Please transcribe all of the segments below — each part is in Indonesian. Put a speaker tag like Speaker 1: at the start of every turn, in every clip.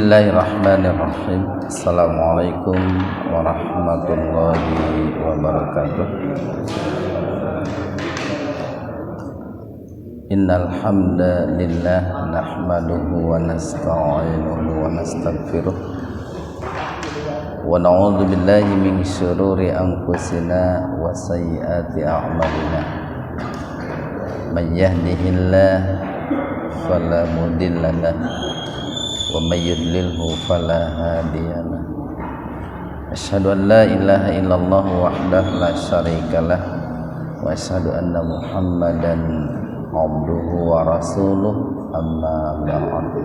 Speaker 1: Bismillahirrahmanirrahim. Assalamualaikum warahmatullahi wabarakatuh. Innal hamdalillah nahmaduhu wa nasta'inuhu wa nastaghfiruh wa na'udzu billahi min syururi anfusina wa sayyiati a'malina. May yahdihillahu fala mudilla lahu wa may yudlilhu fala hadiyalah. Asyhadu an la ilaha illallah wahdahu la syarikalah wa asyhadu anna Muhammadan abduhu wa rasuluh, amma ba'd.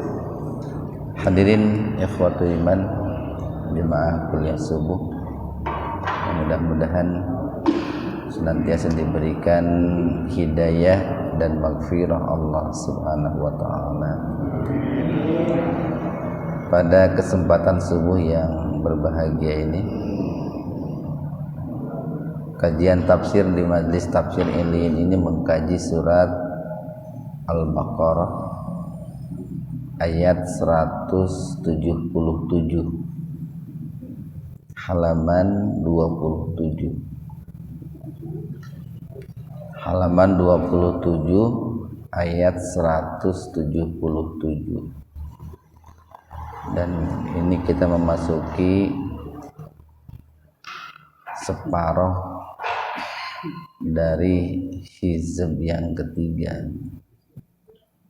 Speaker 1: Hadirin ikhwatul iman jemaah kuliah subuh, mudah-mudahan senantiasa diberikan hidayah dan maghfirah Allah Subhanahu wa taala. Pada kesempatan subuh yang berbahagia ini, kajian tafsir di Majelis Tafsir Iliin ini mengkaji surat Al-Baqarah ayat 177 halaman 27. Halaman 27 ayat 177. Dan ini kita memasuki separuh dari hizb yang ketiga,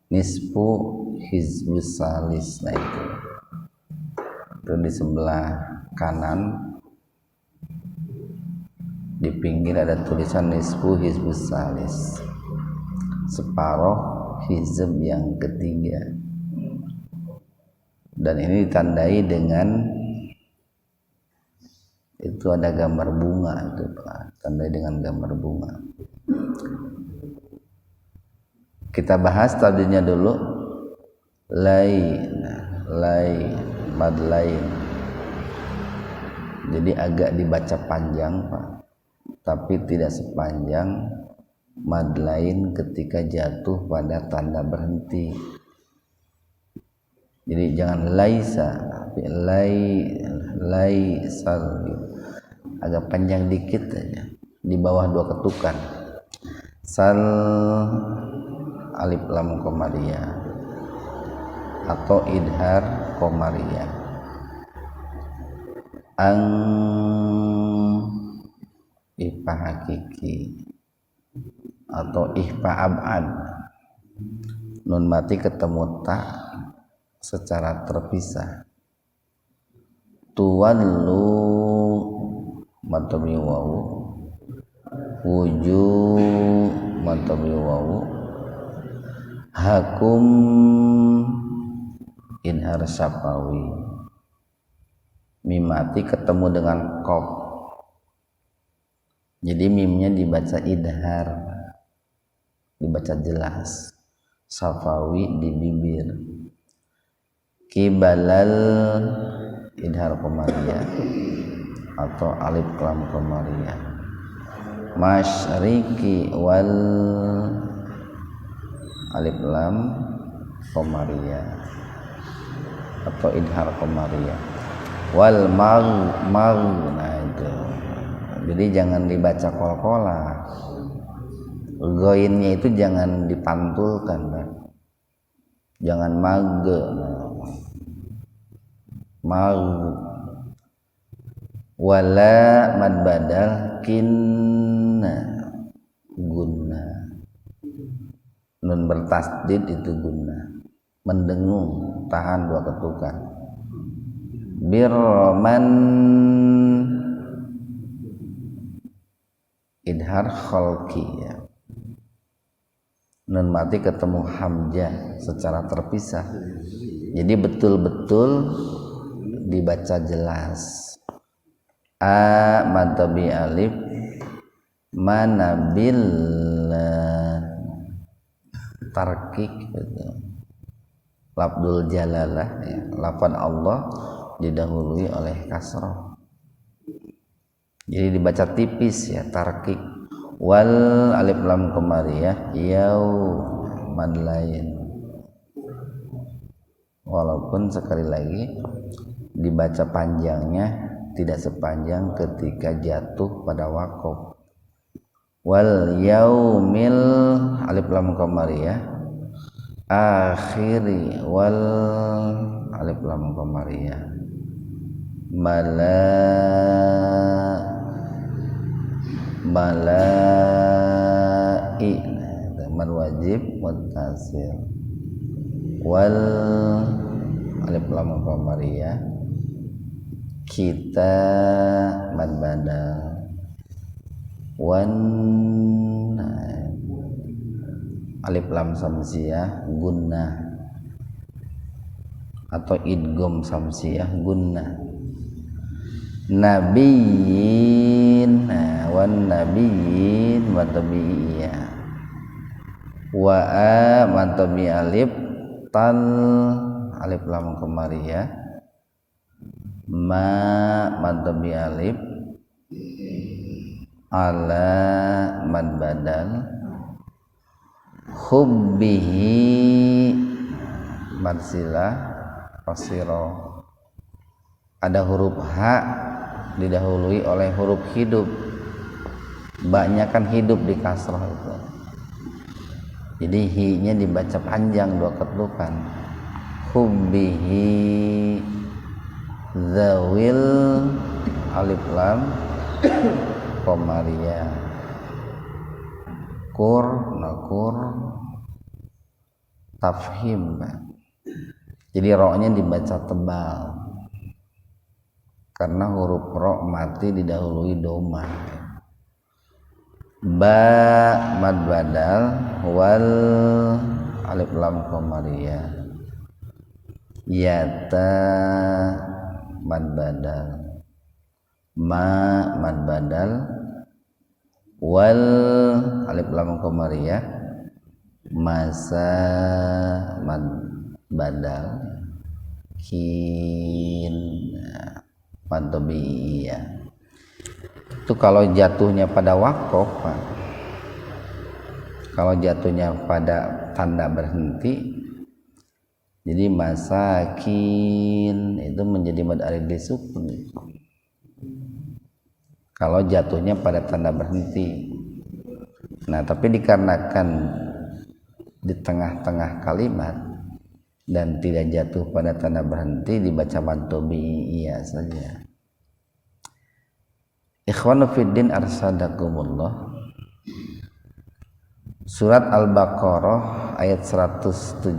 Speaker 1: nisfu hizbus salis. Nah itu di sebelah kanan di pinggir ada tulisan nisfu hizbus salis, separuh hizb yang ketiga. Dan ini ditandai dengan itu ada gambar bunga, itu tandai dengan gambar bunga. Kita bahas tadinya dulu mad lain. Jadi agak dibaca panjang, Pak, tapi tidak sepanjang mad lain ketika jatuh pada tanda berhenti. Jadi jangan laisa, tapi laisal, agak panjang dikit aja, di bawah dua ketukan. Sal alif lam qamariyah atau idhar qamariyah. Ang ifa hakiki atau ihfa abad. Nun mati ketemu ta secara terpisah. Tuwallu matabi wawu, wujuh matabi wawu, hakum inhar syafawi. Mimati ketemu dengan qaf, jadi mimnya dibaca idhar, dibaca jelas. Syafawi di bibir. Kibalal idhar qamariyah atau alif lam qamariyah. Masyriki wal alif lam qamariyah atau idhar qamariyah. Wal mag, nah itu. Jadi jangan dibaca kol-kola. Goinnya itu jangan dipantulkan, Pak. Jangan mage. Mag wala mad badal kinna gunna. Nun bertasdid itu gunna, mendengung, tahan dua ketukan. Birman idhar khalqi, ya. Nun mati ketemu hamzah secara terpisah, jadi betul-betul dibaca jelas. A matabi alif manabil tarkik, lafdzul jalalah, ya. Lafaz Allah didahului oleh kasrah, jadi dibaca tipis, ya, tarkik. Wal alif lam qamariyah yau mad lain. walaupun sekali lagi dibaca panjangnya tidak sepanjang ketika jatuh pada waqaf. Wal yaumil alif lam qamariyah akhiri wal alif lam qamariyah malai man wajib mutasir wal alif lam qamariyah kita mad badal wan alif lam samsiyah gunnah atau idgham samsiyah gunnah nabiyyin wan nabiyyin wa tabi'iyah wa a mantabi alif tal alif lam qamariyah ma mantabi alif ala mad badal hubbihi mad silah qasira. Ada huruf H didahului oleh huruf hidup, baknya kan hidup di kasrah itu, jadi hi-nya dibaca panjang dua ketukan hubbihi zawil alif lam qamariyah kur nakur tafhim, jadi ro-nya dibaca tebal karena huruf ro mati didahului doma. Ba mad badal wal alif lam qamariyah yata mad badal ma mad badal wal alif lam qamariyah masa mad badal kin mad tabi'iyah. Itu kalau jatuhnya pada waqaf, Pak. Kalau jatuhnya pada tanda berhenti, jadi masakin itu menjadi mad alif disukun. Kalau jatuhnya pada tanda berhenti. Nah, tapi dikarenakan di tengah-tengah kalimat dan tidak jatuh pada tanda berhenti, dibaca mad tabi'iyah saja. Ikhwanu fiddin arsadakumullah. Surat Al-Baqarah ayat 177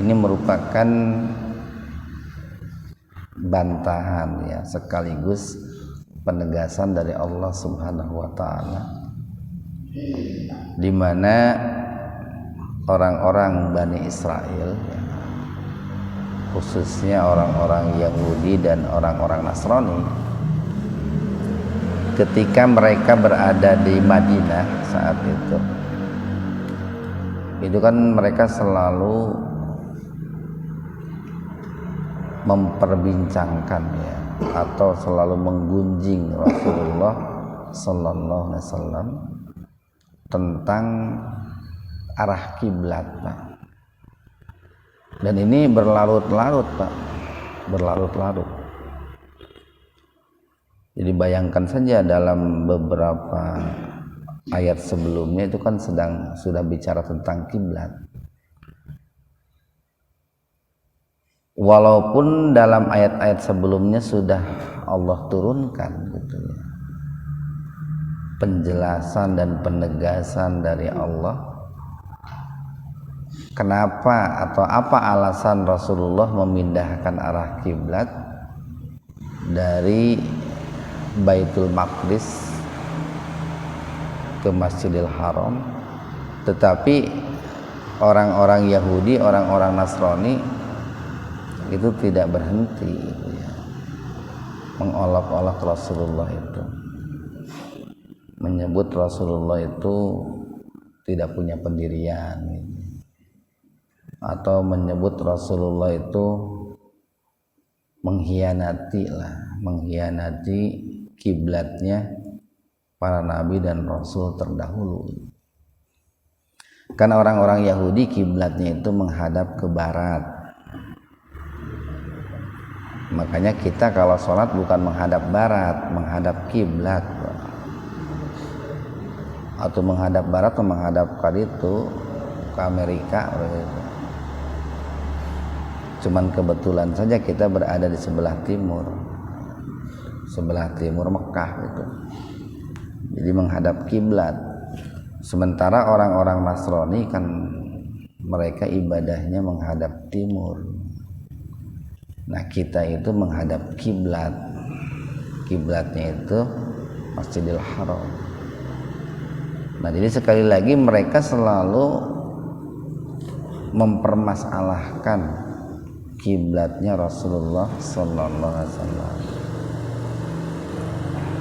Speaker 1: ini merupakan bantahan ya, sekaligus penegasan dari Allah Subhanahu wa taala, di mana orang-orang Bani Israel ya, khususnya orang-orang Yahudi dan orang-orang Nasrani, ketika mereka berada di Madinah saat itu kan mereka selalu memperbincangkan ya, atau selalu menggunjing Rasulullah Sallallahu Alaihi Wasallam tentang arah kiblat, Pak. Dan ini berlarut-larut, Pak, berlarut-larut. Jadi bayangkan saja dalam beberapa ayat sebelumnya itu kan sudah bicara tentang kiblat. Walaupun dalam ayat-ayat sebelumnya sudah Allah turunkan gitu ya, penjelasan dan penegasan dari Allah. Kenapa atau apa alasan Rasulullah memindahkan arah kiblat dari Baitul Maqdis ke Masjidil Haram, tetapi orang-orang Yahudi, orang-orang Nasrani itu tidak berhenti gitu ya, mengolok-olok Rasulullah itu, menyebut Rasulullah itu tidak punya pendirian gitu, atau menyebut Rasulullah itu mengkhianati kiblatnya para nabi dan rasul terdahulu. Karena orang-orang Yahudi kiblatnya itu menghadap ke barat. Makanya kita kalau sholat bukan menghadap barat, menghadap kiblat, atau menghadap barat atau menghadap ke Amerika. Cuman kebetulan saja kita berada di sebelah timur Mekah gitu. Jadi menghadap kiblat. Sementara orang-orang Nasrani kan mereka ibadahnya menghadap timur. Nah, kita itu menghadap kiblat. Kiblatnya itu Masjidil Haram. Nah, jadi sekali lagi mereka selalu mempermasalahkan kiblatnya Rasulullah sallallahu alaihi wasallam.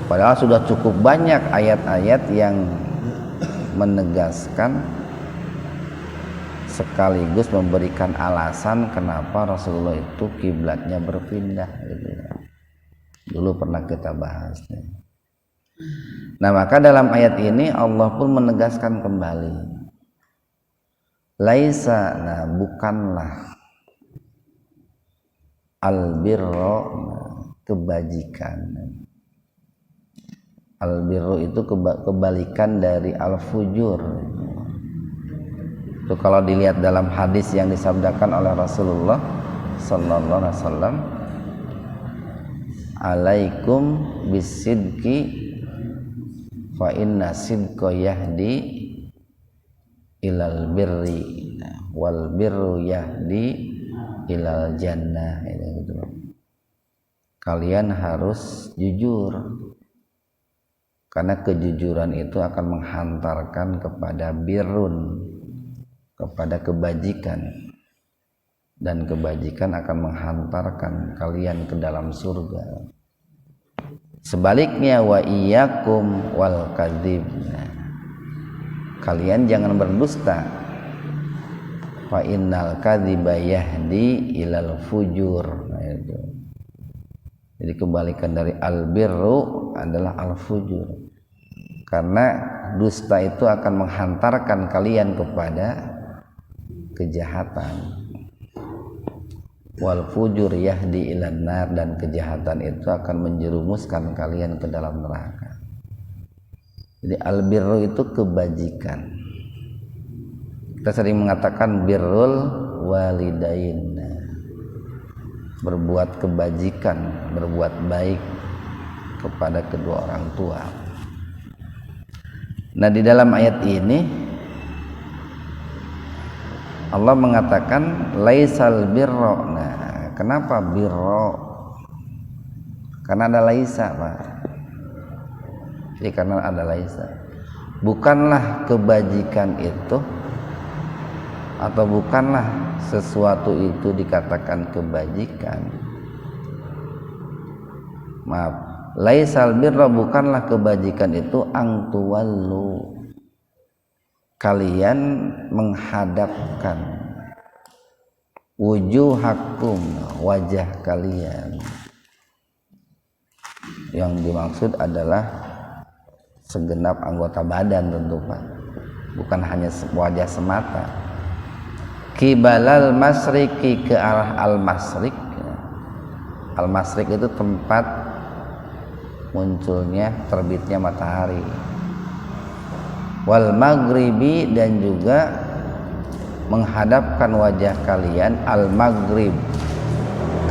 Speaker 1: Padahal sudah cukup banyak ayat-ayat yang menegaskan sekaligus memberikan alasan kenapa Rasulullah itu kiblatnya berpindah gitu ya. Dulu pernah kita bahas nih. Nah, maka dalam ayat ini Allah pun menegaskan kembali, laisa, nah bukanlah, albirro, kebajikan. Albirro itu kebalikan dari al-fujur. Itu kalau dilihat dalam hadis yang disabdakan oleh Rasulullah sallallahu alaihi wasallam, alaikum bisidqi fa inna sidqa yahdi ilal birri wal birru yahdi ilal jannah. Gitu. Kalian harus jujur, karena kejujuran itu akan menghantarkan kepada birrun, kepada kebajikan, dan kebajikan akan menghantarkan kalian ke dalam surga. Sebaliknya, wa iyyakum wal kadzib, kalian jangan berdusta, fa innal kadziba yahdi ilal fujur. Nah, itu. Jadi kebalikan dari albirru adalah al-fujur, karena dusta itu akan menghantarkan kalian kepada kejahatan. Wal fujur yahdi ilan nar, dan kejahatan itu akan menjerumuskan kalian ke dalam neraka. Jadi albirru itu kebajikan. Kita sering mengatakan birrul walidain, berbuat kebajikan, berbuat baik kepada kedua orang tua. Nah, di dalam ayat ini Allah mengatakan laisal birro. Nah, kenapa birro? Karena ada laisa, Pak. Jadi karena ada laisa. Bukanlah kebajikan itu, atau bukanlah sesuatu itu dikatakan kebajikan. Maaf, laisal birra, bukanlah kebajikan itu angtuwallu, kalian menghadapkan, wujuhakum, wajah kalian. Yang dimaksud adalah segenap anggota badan tentu, Pak. Bukan hanya wajah semata. Kibalal masriki, ke arah al-masrik. Al-masrik itu tempat munculnya, terbitnya matahari. Wal maghribi, dan juga menghadapkan wajah kalian al-maghrib,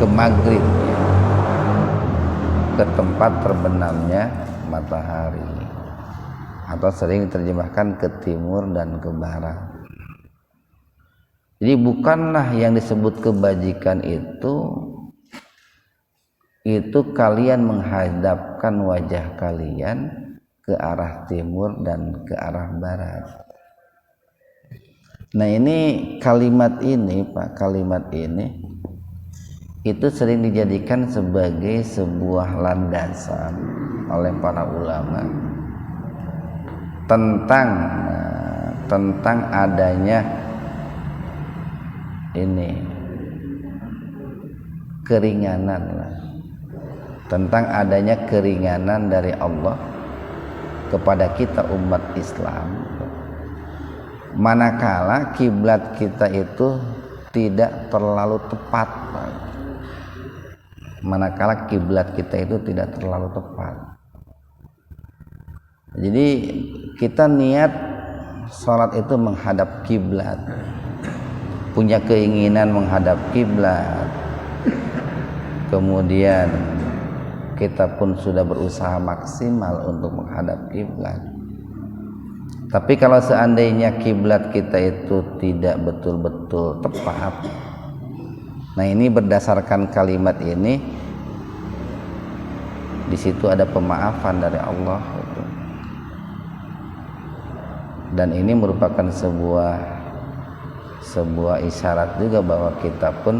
Speaker 1: ke maghrib, ke tempat terbenamnya matahari, atau sering diterjemahkan ke timur dan ke barat. Jadi bukanlah yang disebut kebajikan itu kalian menghadapkan wajah kalian ke arah timur dan ke arah barat. Nah, ini kalimat ini, Pak, kalimat ini itu sering dijadikan sebagai sebuah landasan oleh para ulama tentang adanya ini keringanan lah, tentang adanya keringanan dari Allah kepada kita umat Islam manakala kiblat kita itu tidak terlalu tepat. Manakala kiblat kita itu tidak terlalu tepat. Jadi kita niat sholat itu menghadap kiblat, punya keinginan menghadap kiblat, kemudian kita pun sudah berusaha maksimal untuk menghadap kiblat. Tapi kalau seandainya kiblat kita itu tidak betul-betul tepat, nah ini berdasarkan kalimat ini, di situ ada pemaafan dari Allah. Dan ini merupakan sebuah isyarat juga bahwa kita pun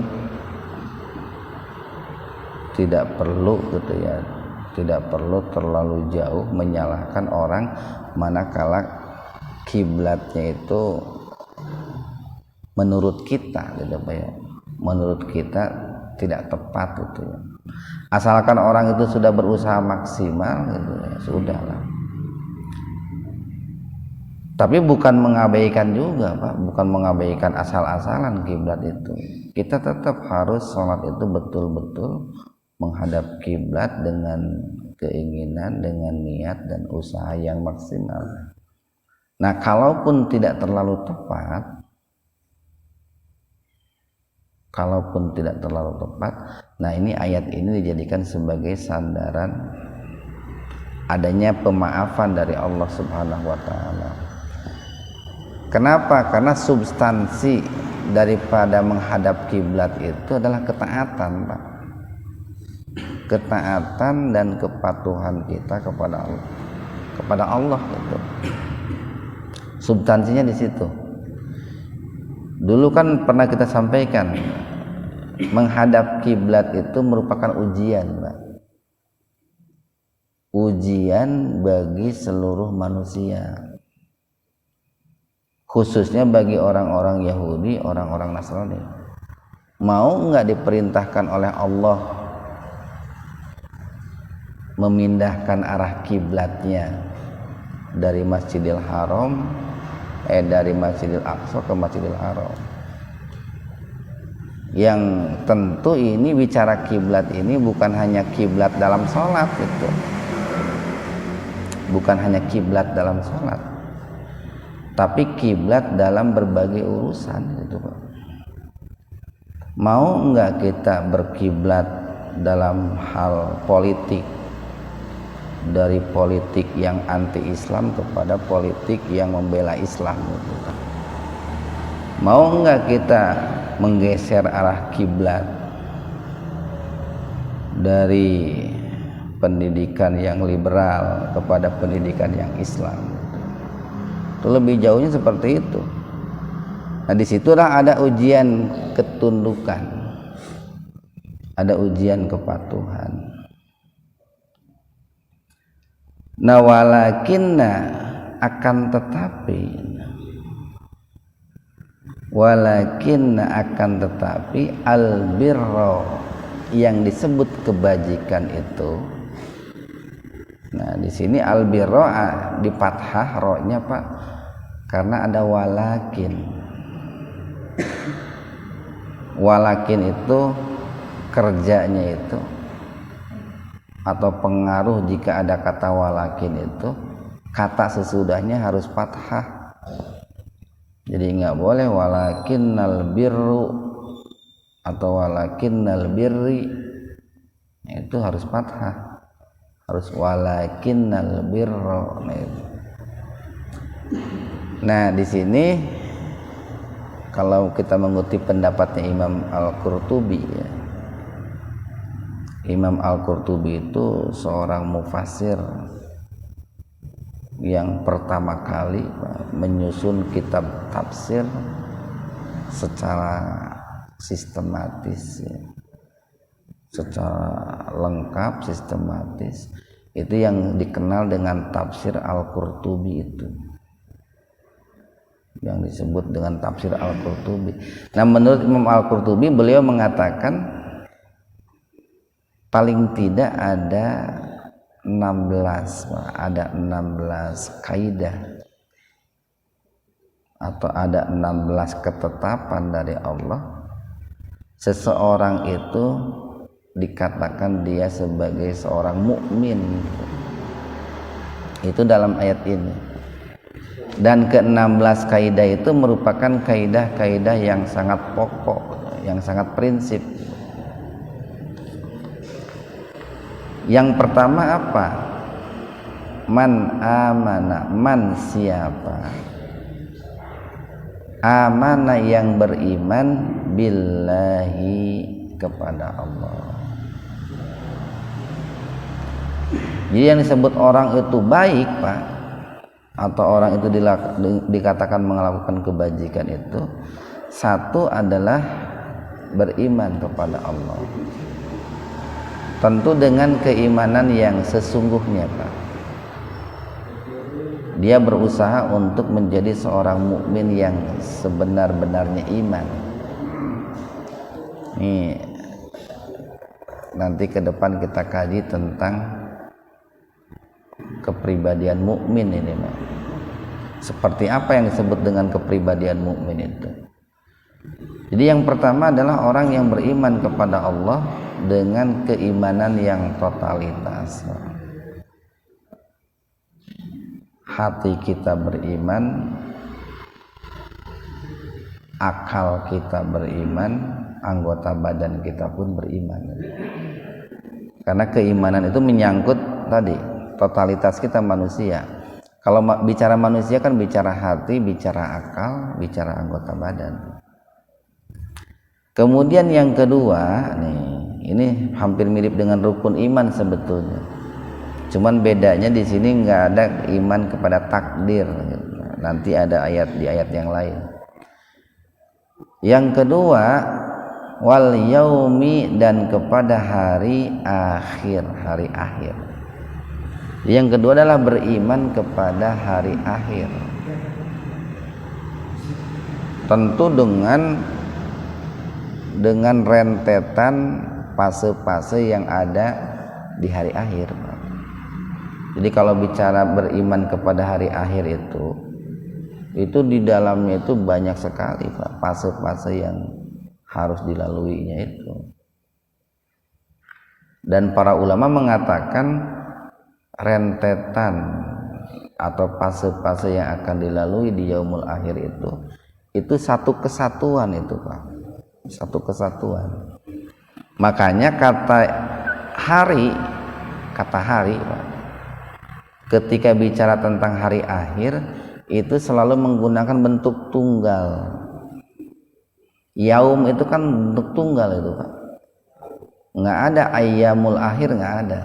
Speaker 1: tidak perlu gitu ya, tidak perlu terlalu jauh menyalahkan orang manakala kiblatnya itu menurut kita gitu ya, menurut kita tidak tepat gitu ya. Asalkan orang itu sudah berusaha maksimal gitu ya, sudahlah. Tapi bukan mengabaikan juga, Pak, bukan mengabaikan asal-asalan kiblat itu. Kita tetap harus sholat itu betul-betul menghadap kiblat dengan keinginan, dengan niat dan usaha yang maksimal. Nah, kalaupun tidak terlalu tepat, nah ini ayat ini dijadikan sebagai sandaran adanya pemaafan dari Allah Subhanahu wa taala. Kenapa? Karena substansi daripada menghadap kiblat itu adalah ketaatan, Pak. Ketaatan dan kepatuhan kita kepada Allah itu. Substansinya di situ. Dulu kan pernah kita sampaikan, menghadap kiblat itu merupakan ujian, Pak. Ujian bagi seluruh manusia, khususnya bagi orang-orang Yahudi, orang-orang Nasrani. Mau nggak diperintahkan oleh Allah memindahkan arah kiblatnya dari Masjidil Haram, dari Masjidil Aqsa ke Masjidil Haram? Yang tentu ini bicara kiblat ini bukan hanya kiblat dalam sholat itu, bukan hanya kiblat dalam sholat, tapi kiblat dalam berbagai urusan gitu, Pak. Mau enggak kita berkiblat dalam hal politik, dari politik yang anti Islam kepada politik yang membela Islam gitu, Pak. Mau enggak kita menggeser arah kiblat dari pendidikan yang liberal kepada pendidikan yang Islam? Lebih jauhnya seperti itu. Nah, disitulah ada ujian ketundukan, ada ujian kepatuhan. Nah, walakinna akan tetapi albirro yang disebut kebajikan itu. Nah, di sini albirro di fathah ro-nya, Pak, karena ada walakin. Walakin itu kerjanya itu atau pengaruh jika ada kata walakin itu, kata sesudahnya harus fathah. Jadi nggak boleh walakinnal birru atau walakinnal birri, itu harus fathah, harus walakinnal birro. Nah, di sini kalau kita mengutip pendapatnya Imam Al-Qurtubi ya, Imam Al-Qurtubi itu seorang mufasir yang pertama kali menyusun kitab tafsir secara sistematis ya, secara lengkap, sistematis. Itu yang dikenal dengan tafsir Al-Qurtubi itu, yang disebut dengan tafsir Al-Qurtubi. Nah, menurut Imam Al-Qurtubi, beliau mengatakan paling tidak ada 16 kaidah atau ada 16 ketetapan dari Allah, seseorang itu dikatakan dia sebagai seorang mukmin. Itu dalam ayat ini. Dan ke-16 kaidah itu merupakan kaidah-kaidah yang sangat pokok, yang sangat prinsip. Yang pertama apa? Man amana, man siapa? Amana yang beriman billahi kepada Allah. Jadi yang disebut orang itu baik, Pak, atau orang itu dikatakan melakukan kebajikan itu, satu adalah beriman kepada Allah. Tentu dengan keimanan yang sesungguhnya, Pak. Dia berusaha untuk menjadi seorang mukmin yang sebenar-benarnya iman. Nih, nanti ke depan kita kaji tentang kepribadian mukmin ini, Pak. Seperti apa yang disebut dengan kepribadian mukmin itu? Jadi yang pertama adalah orang yang beriman kepada Allah dengan keimanan yang totalitas. Hati kita beriman, akal kita beriman, anggota badan kita pun beriman. Karena keimanan itu menyangkut tadi totalitas kita manusia. Kalau bicara manusia kan bicara hati, bicara akal, bicara anggota badan. Kemudian yang kedua, nih, ini hampir mirip dengan rukun iman sebetulnya. Cuman bedanya di sini nggak ada iman kepada takdir. Nanti ada ayat di ayat yang lain. Yang kedua, wal yaumi, dan kepada hari akhir, hari akhir. Yang kedua adalah beriman kepada hari akhir. Tentu dengan rentetan fase-fase yang ada di hari akhir. Jadi kalau bicara beriman kepada hari akhir itu di dalamnya itu banyak sekali, Pak, fase-fase yang harus dilaluinya itu. Dan para ulama mengatakan rentetan atau fase-fase yang akan dilalui di yaumul akhir itu satu kesatuan itu, Pak. Satu kesatuan. Makanya kata hari, Pak, ketika bicara tentang hari akhir itu selalu menggunakan bentuk tunggal. Yaum itu kan bentuk tunggal itu, Pak. Nggak ada ayyamul akhir, nggak ada.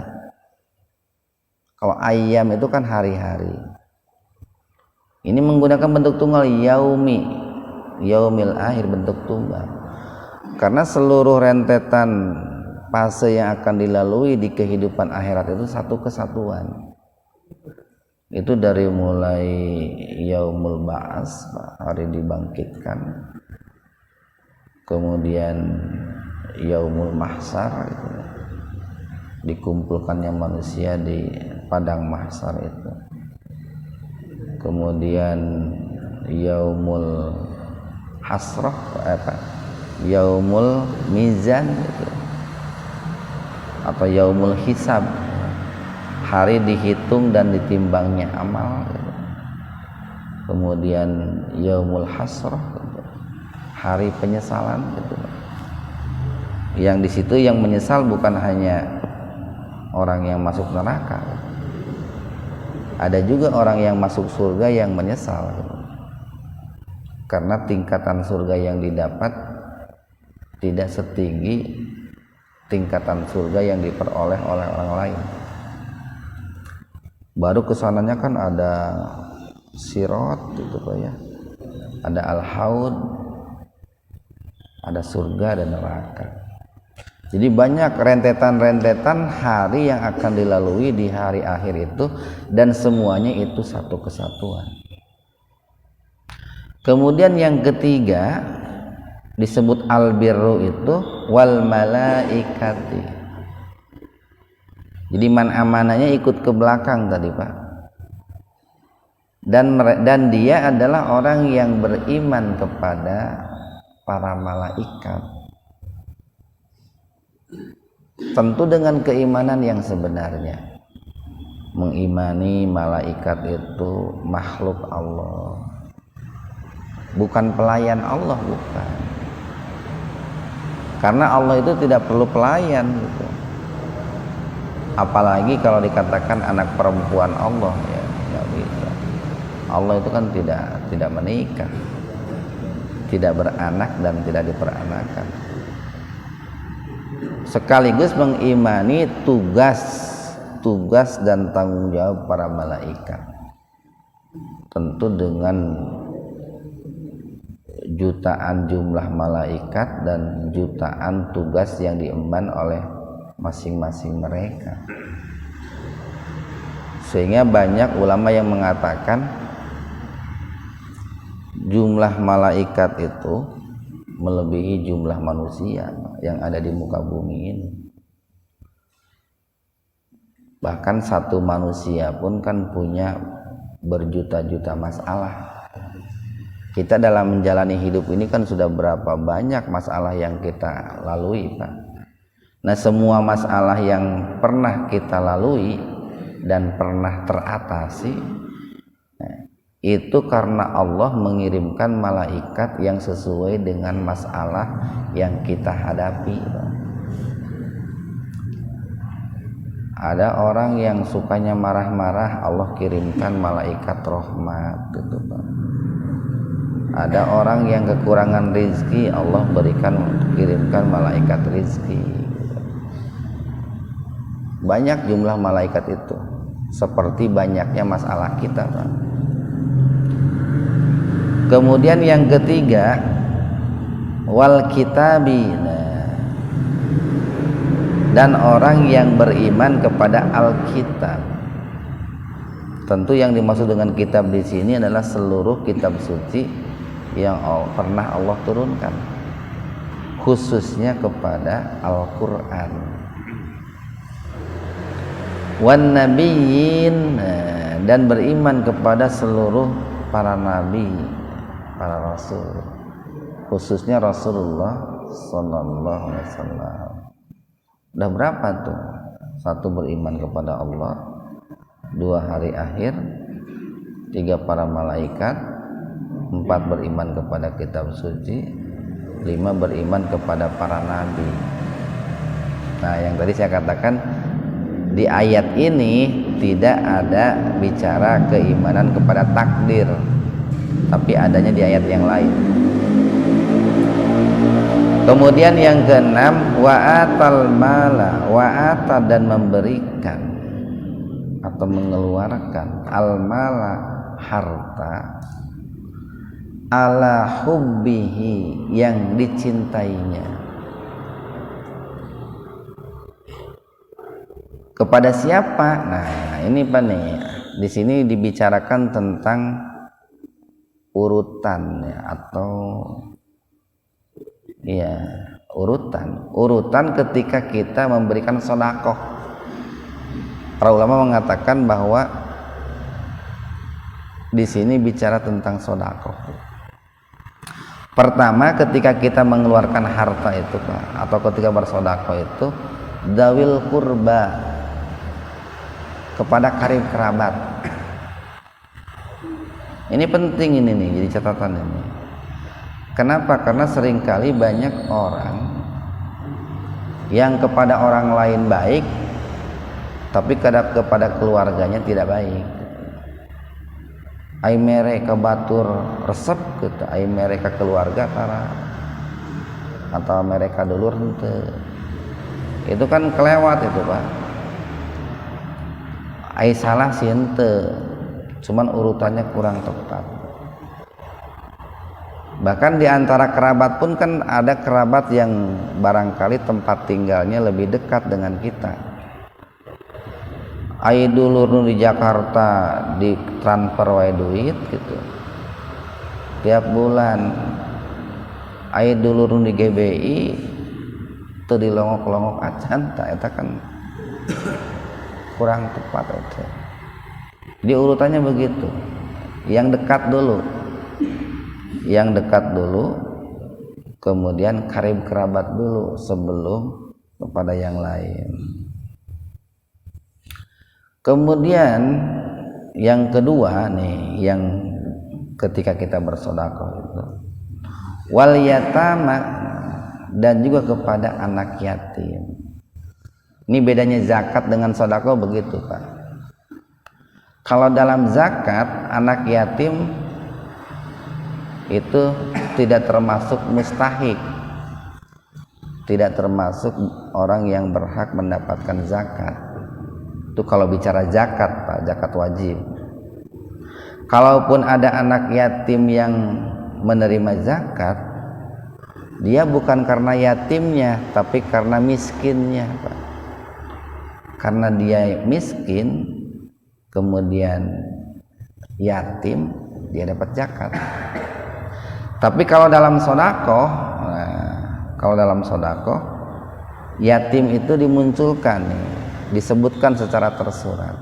Speaker 1: Kalau ayyam itu kan hari-hari. Ini menggunakan bentuk tunggal, yaumil akhir, bentuk tunggal. Karena seluruh rentetan fase yang akan dilalui di kehidupan akhirat itu satu kesatuan. Itu dari mulai yaumul ba'ats, hari dibangkitkan, kemudian yaumul mahsyar, itu dikumpulkannya manusia di padang mahsyar itu, kemudian yaumul hasrah, yaumul mizan itu, atau yaumul hisab, hari dihitung dan ditimbangnya amal gitu. Kemudian yaumul hasrah gitu, hari penyesalan gitu. Yang di situ yang menyesal bukan hanya orang yang masuk neraka, ada juga orang yang masuk surga yang menyesal gitu. Karena tingkatan surga yang didapat tidak setinggi tingkatan surga yang diperoleh oleh orang lain. Baru kesananya kan ada sirat gitu, Pak, ya. Ada al-haud, ada surga dan neraka. Jadi banyak rentetan-rentetan hari yang akan dilalui di hari akhir itu, dan semuanya itu satu kesatuan. Kemudian yang ketiga disebut albirru itu wal malaikati. Jadi man amanahnya ikut ke belakang tadi, Pak. dan dia adalah orang yang beriman kepada para malaikat, tentu dengan keimanan yang sebenarnya, mengimani malaikat itu makhluk Allah, bukan pelayan Allah, bukan, karena Allah itu tidak perlu pelayan gitu. Apalagi kalau dikatakan anak perempuan Allah, ya nggak bisa. Allah itu kan tidak menikah, tidak beranak dan tidak diperanakan. Sekaligus mengimani tugas dan tanggung jawab para malaikat, tentu dengan jutaan jumlah malaikat dan jutaan tugas yang diemban oleh masing-masing mereka. Sehingga banyak ulama yang mengatakan jumlah malaikat itu melebihi jumlah manusia yang ada di muka bumi ini. Bahkan satu manusia pun kan punya berjuta-juta masalah. Kita dalam menjalani hidup ini kan sudah berapa banyak masalah yang kita lalui, Pak. Nah, semua masalah yang pernah kita lalui dan pernah teratasi, itu karena Allah mengirimkan malaikat yang sesuai dengan masalah yang kita hadapi. Ada orang yang sukanya marah-marah, Allah kirimkan malaikat rahmat gitu, Pak. Ada orang yang kekurangan rezeki, Allah kirimkan malaikat rezeki. Banyak jumlah malaikat itu, seperti banyaknya masalah kita, Pak. Kemudian yang ketiga, wal kitabina, dan orang yang beriman kepada Alkitab. Tentu yang dimaksud dengan kitab di sini adalah seluruh kitab suci yang pernah Allah turunkan, khususnya kepada Al-Qur'an. Wan nabiyyin, dan beriman kepada seluruh para nabi, para rasul, khususnya Rasulullah sallallahu alaihi wasallam. Udah berapa tuh? Satu, beriman kepada Allah, dua, hari akhir, tiga, para malaikat, empat, beriman kepada kitab suci, lima, beriman kepada para nabi. Nah, yang tadi saya katakan di ayat ini tidak ada bicara keimanan kepada takdir, tapi adanya di ayat yang lain. Kemudian yang keenam, wa'atal mala, wa'ata, dan memberikan atau mengeluarkan, al mala, harta, ala hubbihi, yang dicintainya. Kepada siapa? Nah, ini Pak nih, di sini dibicarakan tentang urutan ya, atau ya, urutan ketika kita memberikan sedekah. Para ulama mengatakan bahwa di sini bicara tentang sedekah. Pertama, ketika kita mengeluarkan harta itu, Pak, atau ketika bersedekah itu, dawil qurba, kepada karib kerabat. Ini penting, ini nih, jadi catatan ini. Kenapa? Karena seringkali banyak orang yang kepada orang lain baik, tapi kepada keluarganya tidak baik. Ai mereka batur resep gitu, ai mereka keluarga tara, atau mereka dulur henteu. Itu kan kelewat itu, Pak. Ai salah sih henteu, cuman urutannya kurang tepat. Bahkan di antara kerabat pun kan ada kerabat yang barangkali tempat tinggalnya lebih dekat dengan kita. Ai dulur nu di Jakarta di transfer wae duit gitu tiap bulan, ai dulur nu di GBI teu dilongok-longok acan, tak eta kan kurang tepat itu. Di urutannya begitu. yang dekat dulu, kemudian karib kerabat dulu sebelum kepada yang lain. Kemudian yang kedua nih, yang ketika kita bersedekah itu wal yatama, dan juga kepada anak yatim. Ini bedanya zakat dengan sedekah begitu, Pak. Kalau dalam zakat anak yatim itu tidak termasuk mustahik, tidak termasuk orang yang berhak mendapatkan zakat. Itu kalau bicara zakat, Pak, zakat wajib. Kalaupun ada anak yatim yang menerima zakat, dia bukan karena yatimnya, tapi karena miskinnya, Pak. Karena dia miskin, kemudian yatim, dia dapat zakat. Tapi kalau dalam sedekah, yatim itu dimunculkan nih, disebutkan secara tersurat,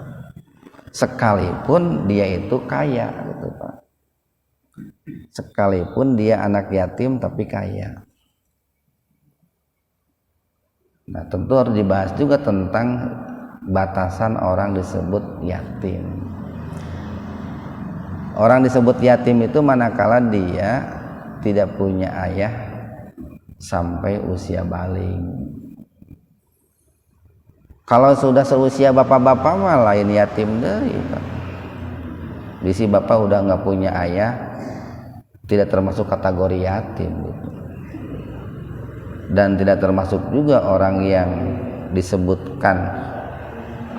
Speaker 1: sekalipun dia itu kaya, gitu Pak. Sekalipun dia anak yatim tapi kaya. Nah, tentu harus dibahas juga tentang batasan orang disebut yatim. Orang disebut yatim itu manakala dia tidak punya ayah sampai usia baligh. Kalau sudah seusia bapak-bapak mah lain yatim deui, Pak. Bisi bapak udah nggak punya ayah, tidak termasuk kategori yatim gitu. Dan tidak termasuk juga orang yang disebutkan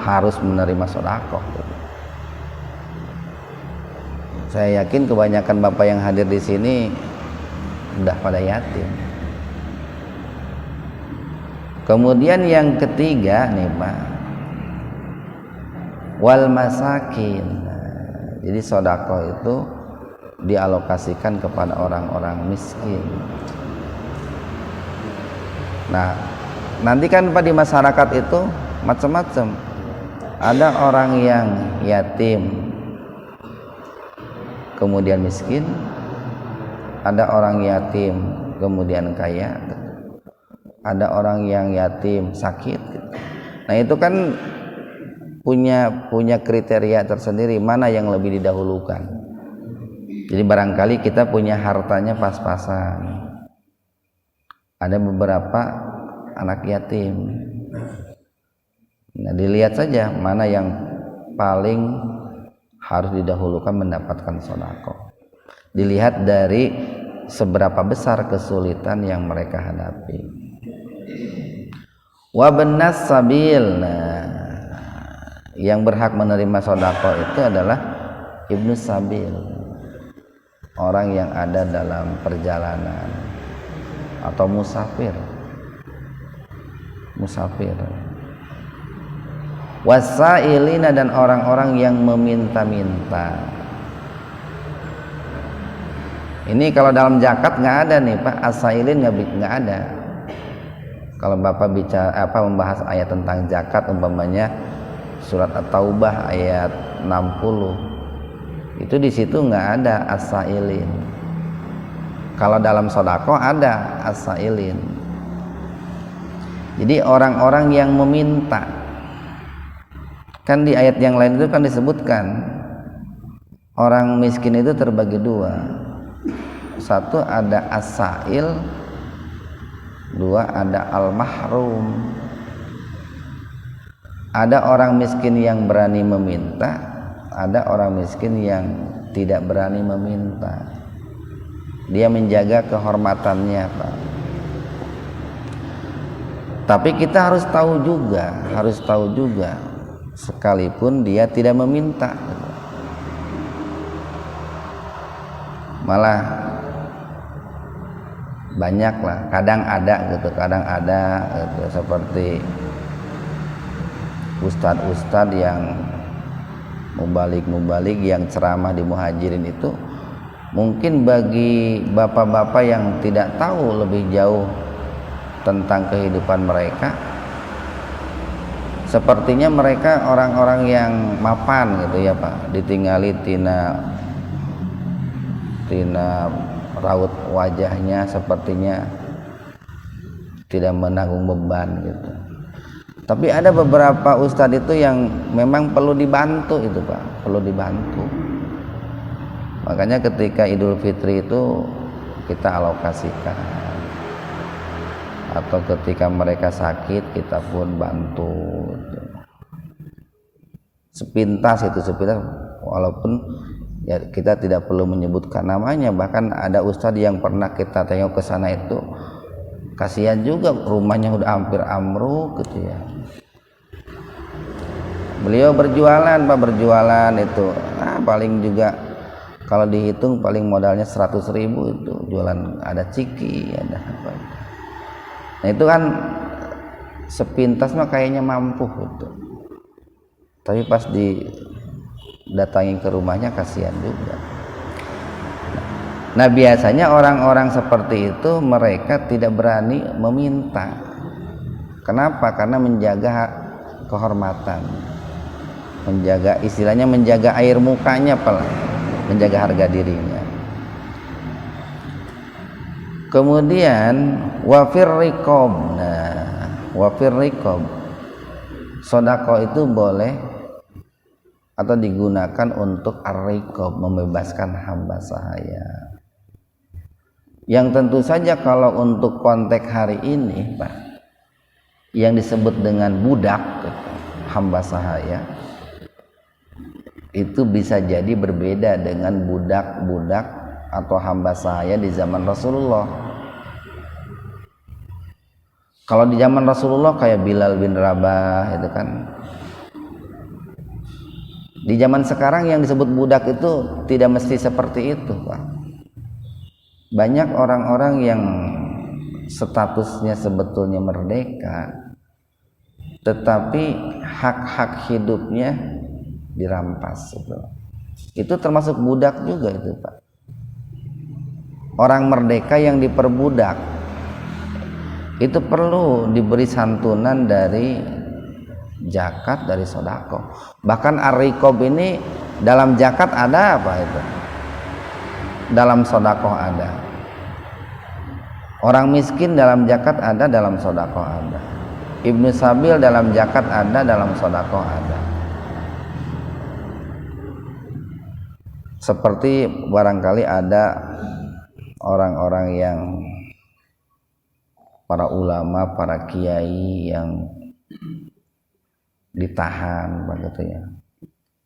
Speaker 1: harus menerima sedekah gitu. Saya yakin kebanyakan bapak yang hadir di sini udah pada yatim. Kemudian yang ketiga nih Pak, wal masakin. Jadi sedekah itu dialokasikan kepada orang-orang miskin. Nah, nanti kan Pak di masyarakat itu macam-macam. Ada orang yang yatim kemudian miskin, ada orang yatim kemudian kaya, ada orang yang yatim sakit. Nah, itu kan punya kriteria tersendiri mana yang lebih didahulukan. Jadi barangkali kita punya hartanya pas-pasan. Ada beberapa anak yatim. Nah, dilihat saja mana yang paling harus didahulukan mendapatkan sedekah. Dilihat dari seberapa besar kesulitan yang mereka hadapi. Wa benas sabil. Nah, yang berhak menerima sedekah itu adalah ibnu sabil, orang yang ada dalam perjalanan atau musafir. Wasailina, dan orang-orang yang meminta-minta. Ini kalau dalam zakat nggak ada nih Pak, asailin nggak ada. Kalau Bapak bicara membahas ayat tentang zakat, umpamanya surat At-Taubah ayat 60, itu di situ nggak ada asailin. Kalau dalam sedekah ada asailin. Jadi orang-orang yang meminta. Kan di ayat yang lain itu kan disebutkan orang miskin itu terbagi dua. Satu ada as-sa'il, dua ada al-mahrum. Ada orang miskin yang berani meminta, ada orang miskin yang tidak berani meminta. Dia menjaga kehormatannya, Pak. Tapi kita harus tahu juga sekalipun dia tidak meminta, malah banyak lah, kadang ada gitu, seperti ustadz yang mubalik yang ceramah di Muhajirin itu, mungkin bagi bapak-bapak yang tidak tahu lebih jauh tentang kehidupan mereka, sepertinya mereka orang-orang yang mapan gitu ya Pak, ditinggali tina tina raut wajahnya sepertinya tidak menanggung beban gitu. Tapi ada beberapa ustadz itu yang memang perlu dibantu itu Pak, perlu dibantu. Makanya ketika Idul Fitri itu kita alokasikan, atau ketika mereka sakit kita pun bantu gitu. Sepintas walaupun ya kita tidak perlu menyebutkan namanya, bahkan ada ustadz yang pernah kita tengok ke sana itu kasihan juga, rumahnya udah hampir ambruk gitu ya. Beliau berjualan Pak, berjualan itu paling juga kalau dihitung paling modalnya 100.000 itu jualan, ada ciki, ada apa. Nah itu kan sepintas mah kayaknya mampu gitu, tapi pas didatangi ke rumahnya kasihan juga. Nah biasanya orang-orang seperti itu mereka tidak berani meminta. Kenapa? Karena menjaga kehormatan, menjaga istilahnya menjaga air mukanya, menjaga harga dirinya. Kemudian wafir riqab. Nah, wafir riqab, sedekah itu boleh atau digunakan untuk ar-riqab, membebaskan hamba sahaya. Yang tentu saja kalau untuk konteks hari ini Pak, yang disebut dengan budak hamba sahaya itu bisa jadi berbeda dengan budak-budak atau hamba sahaya di zaman Rasulullah. Kalau di zaman Rasulullah kayak Bilal bin Rabah itu kan. Di zaman sekarang yang disebut budak itu tidak mesti seperti itu Pak. Banyak orang-orang yang statusnya sebetulnya merdeka, tetapi hak-hak hidupnya dirampas itu. Itu termasuk budak juga itu Pak. Orang merdeka yang diperbudak itu perlu diberi santunan dari zakat, dari sedekah. Bahkan ar-riqab ini dalam zakat ada apa itu? Dalam sedekah ada. Orang miskin dalam zakat ada, dalam sedekah ada. Ibnu Sabil dalam zakat ada, dalam sedekah ada. Seperti barangkali ada orang-orang yang para ulama, para kiai yang ditahan begitu ya,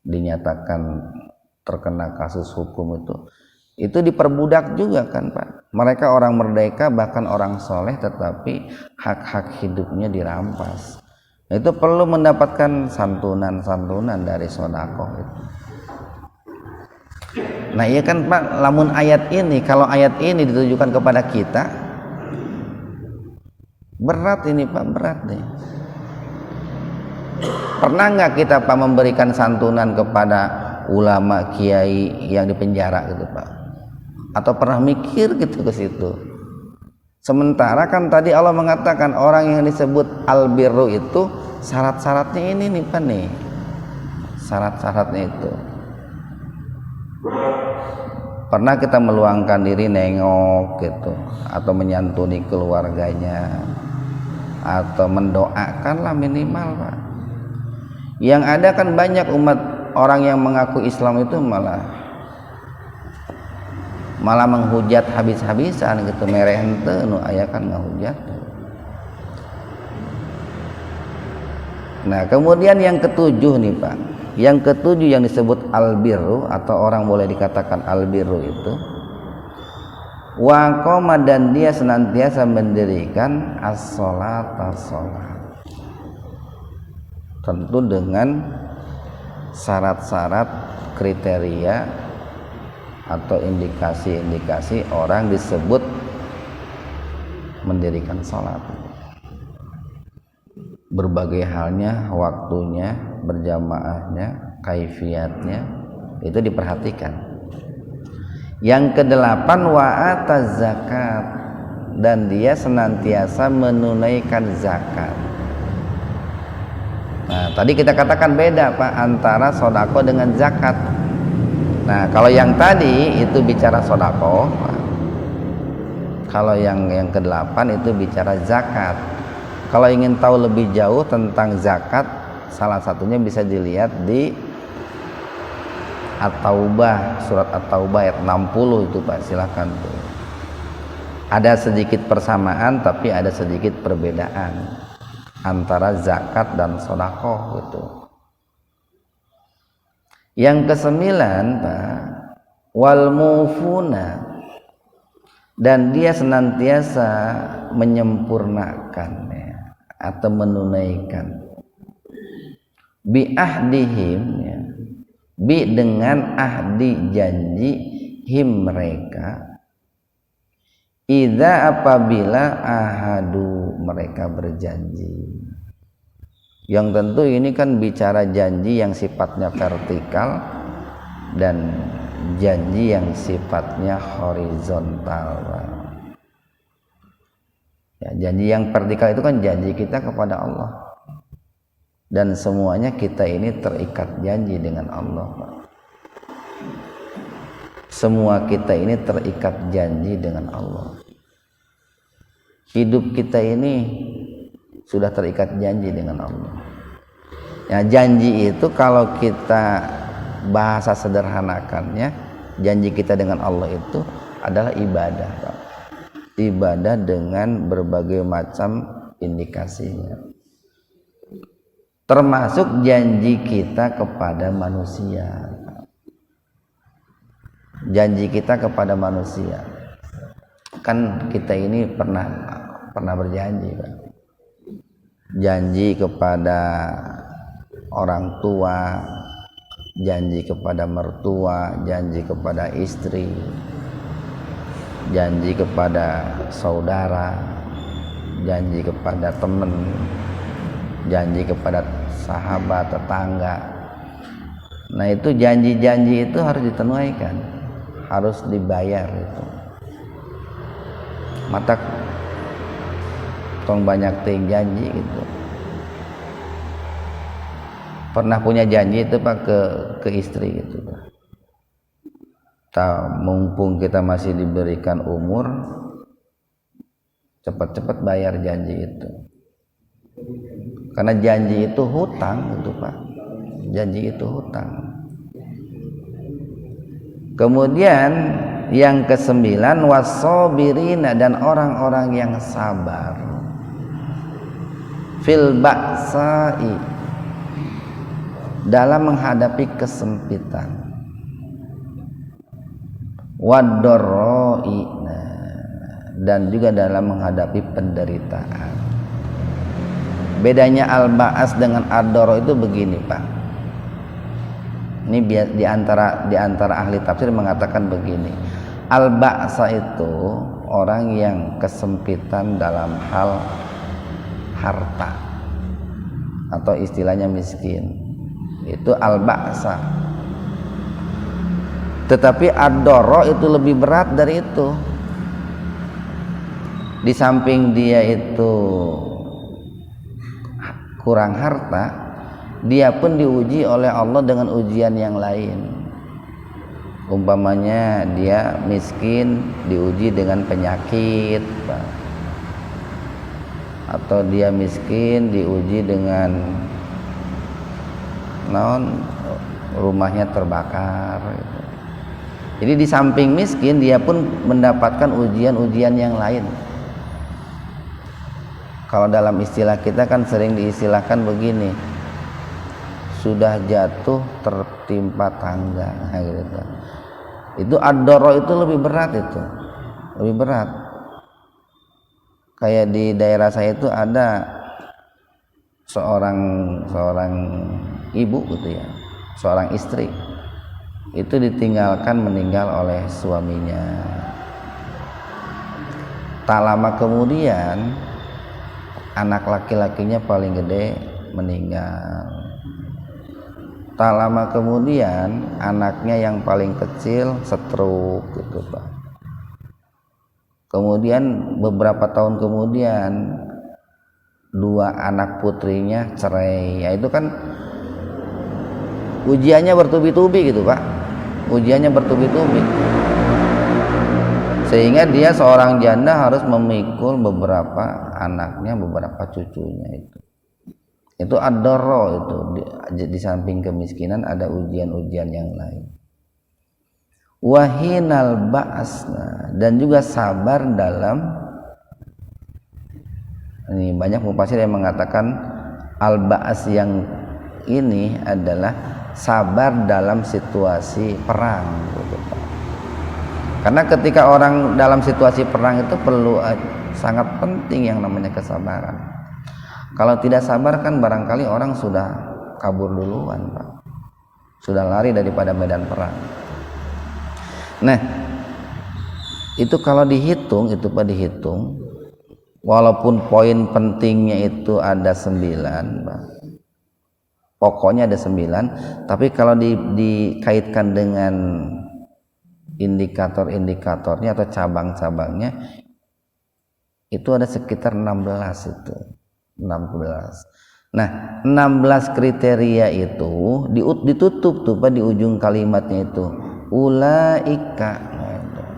Speaker 1: dinyatakan terkena kasus hukum itu diperbudak juga kan Pak. Mereka orang merdeka, bahkan orang soleh, tetapi hak-hak hidupnya dirampas. Itu perlu mendapatkan santunan dari sedekah itu. Nah iya kan Pak, lamun ayat ini, kalau ayat ini ditujukan kepada kita, berat ini Pak, berat nih. Pernah nggak kita Pak memberikan santunan kepada ulama kiai yang dipenjara gitu Pak? Atau pernah mikir gitu ke situ? Sementara kan tadi Allah mengatakan orang yang disebut albirru itu syarat-syaratnya ini nih Pak nih, syarat-syaratnya itu. Pernah kita meluangkan diri nengok gitu, atau menyantuni keluarganya, atau mendoakanlah minimal Pak. Yang ada kan banyak umat orang yang mengaku Islam itu malah menghujat habis-habisan gitu, mereh henteu nu aya kan ngahujat. Nah kemudian yang ketujuh nih Pak, yang ketujuh yang disebut albirru, atau orang boleh dikatakan albirru itu wa qoma, dan dia senantiasa mendirikan as-sholata, sholat, tentu dengan syarat-syarat, kriteria atau indikasi-indikasi orang disebut mendirikan sholat. Berbagai halnya, waktunya, berjamaahnya, kaifiatnya, itu diperhatikan. Yang kedelapan wa ataz zakat, dan dia senantiasa menunaikan zakat. Nah tadi kita katakan beda Pak antara sedekah dengan zakat. Nah, kalau yang tadi itu bicara sodako, kalau yang ke-8 itu bicara zakat. Kalau ingin tahu lebih jauh tentang zakat, salah satunya bisa dilihat di At-Taubah, surat At-Taubah ayat 60 itu Pak, silakan tuh. Ada sedikit persamaan tapi ada sedikit perbedaan antara zakat dan sedekah gitu. Yang ke-9 Pak, wal mufuna, dan dia senantiasa menyempurnakan ya, atau menunaikan bi ahdihim ya, bi dengan ahdi janji him mereka, idza apabila ahadu mereka berjanji. Yang tentu ini kan bicara janji yang sifatnya vertikal dan janji yang sifatnya horizontal. Ya, janji yang vertikal itu kan janji kita kepada Allah, dan semuanya kita ini terikat janji dengan Allah. Semua kita ini terikat janji dengan Allah. Hidup kita ini sudah terikat janji dengan Allah. Ya, janji itu kalau kita bahasa sederhanakannya, janji kita dengan Allah itu adalah ibadah, Pak. Ibadah dengan berbagai macam indikasinya, termasuk janji kita kepada manusia. Janji kita kepada manusia, kan kita ini pernah berjanji, Pak. Janji kepada orang tua, janji kepada mertua, janji kepada istri, janji kepada saudara, janji kepada teman, janji kepada sahabat, tetangga. Nah, itu janji-janji itu harus ditunaikan, harus dibayar itu. Mata tong banyak ting janji gitu. Pernah punya janji itu Pak ke istri gitu Pak. Mumpung kita masih diberikan umur, cepat-cepat bayar janji itu. Karena janji itu hutang gitu Pak. Janji itu hutang. Kemudian yang ke-9, wasobirina, dan orang-orang yang sabar fil ba'sa'i, dalam menghadapi kesempitan, wadoroi, dan juga dalam menghadapi penderitaan. Bedanya al-ba'as dengan ad-doro itu begini Pak. Ini di antara ahli tafsir mengatakan begini. Al-ba'sa itu orang yang kesempitan dalam hal harta, atau istilahnya miskin. Itu al-ba'sa. Tetapi ad-doro itu lebih berat dari itu. Di samping dia itu kurang harta, dia pun diuji oleh Allah dengan ujian yang lain. Umpamanya dia miskin, diuji dengan penyakit, Pak. Atau dia miskin diuji dengan rumahnya terbakar gitu. Jadi di samping miskin, dia pun mendapatkan ujian-ujian yang lain. Kalau dalam istilah kita kan sering diistilahkan begini, sudah jatuh tertimpa tangga gitu. Itu ad-doro itu lebih berat, itu lebih berat. Kayak di daerah saya itu ada seorang ibu gitu ya, seorang istri itu ditinggalkan meninggal oleh suaminya. Tak lama kemudian anak laki-lakinya paling gede meninggal. Tak lama kemudian anaknya yang paling kecil stroke gitu Pak. Kemudian beberapa tahun kemudian 2 anak putrinya cerai. Ya itu kan ujiannya bertubi-tubi gitu Pak. ujiannya bertubi-tubi, sehingga dia seorang janda harus memikul beberapa anaknya, beberapa cucunya. Itu ad-dharra, itu di samping kemiskinan ada ujian-ujian yang lain. Wahinal ba'asna, dan juga sabar dalam, ini banyak mufassir yang mengatakan al-ba'as yang ini adalah sabar dalam situasi perang gitu. Karena ketika orang dalam situasi perang itu perlu sangat penting yang namanya kesabaran. Kalau tidak sabar kan barangkali orang sudah kabur duluan, Pak. Sudah lari daripada medan perang. Nah, itu kalau dihitung, itu Pak, dihitung, walaupun poin pentingnya itu ada 9, Pak. Pokoknya ada 9, tapi kalau dikaitkan dengan indikator-indikatornya atau cabang-cabangnya itu ada sekitar 16 itu. 16. Nah, 16 kriteria itu ditutup tuh Pak di ujung kalimatnya itu. Ulaika.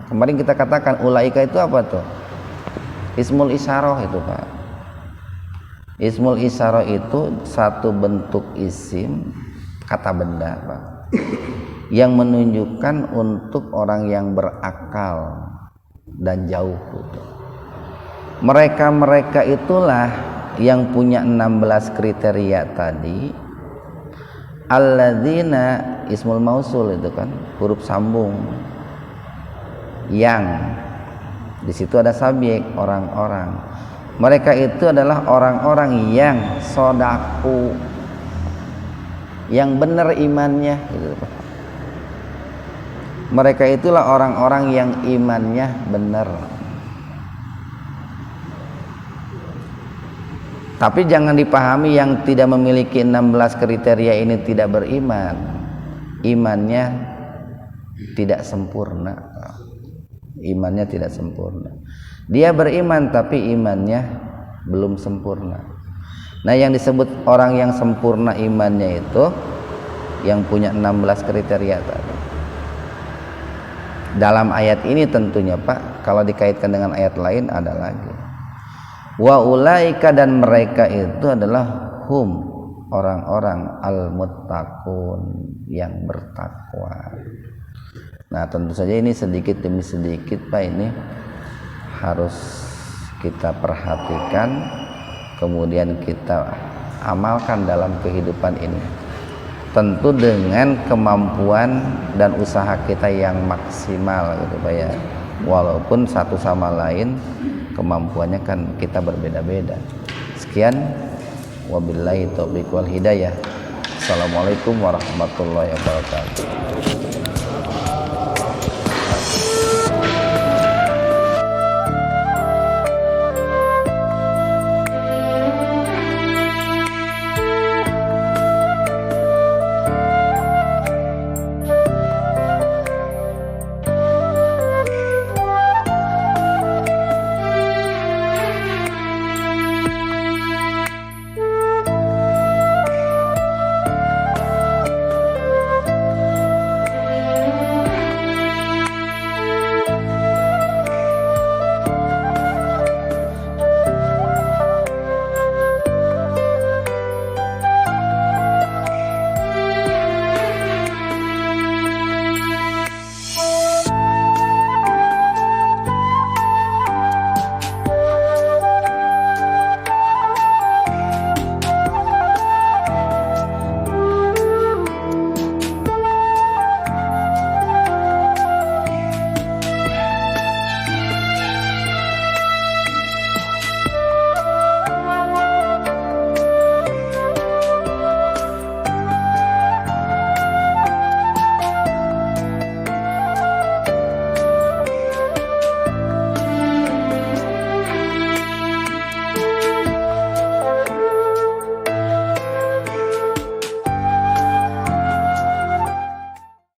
Speaker 1: Kemarin kita katakan ulaika itu apa tuh? Ismul isyarah itu, Pak. Ismul isyarah itu satu bentuk isim, kata benda, Pak, yang menunjukkan untuk orang yang berakal dan jauh gitu. Mereka itulah yang punya 16 kriteria tadi. Alladzina, ismul mausul itu kan huruf sambung, yang di situ ada subjek, orang-orang. Mereka itu adalah orang-orang yang sodaku, yang benar imannya gitu. Mereka itulah orang-orang yang imannya benar. Tapi jangan dipahami yang tidak memiliki 16 kriteria ini tidak beriman. Imannya tidak sempurna. Imannya tidak sempurna. Dia beriman tapi imannya belum sempurna. Nah, yang disebut orang yang sempurna imannya itu yang punya 16 kriteria tadi. Dalam ayat ini tentunya, Pak, kalau dikaitkan dengan ayat lain ada lagi. Wa ulaika, dan mereka itu adalah hum, orang-orang al-muttaqun, yang bertakwa. Nah, tentu saja ini sedikit demi sedikit, Pak, ini harus kita perhatikan, kemudian kita amalkan dalam kehidupan ini. Tentu dengan kemampuan dan usaha kita yang maksimal gitu, Pak, ya. Walaupun satu sama lain kemampuannya kan kita berbeda-beda. Sekian, wabillahi taufiq wal hidayah. Assalamualaikum warahmatullahi wabarakatuh.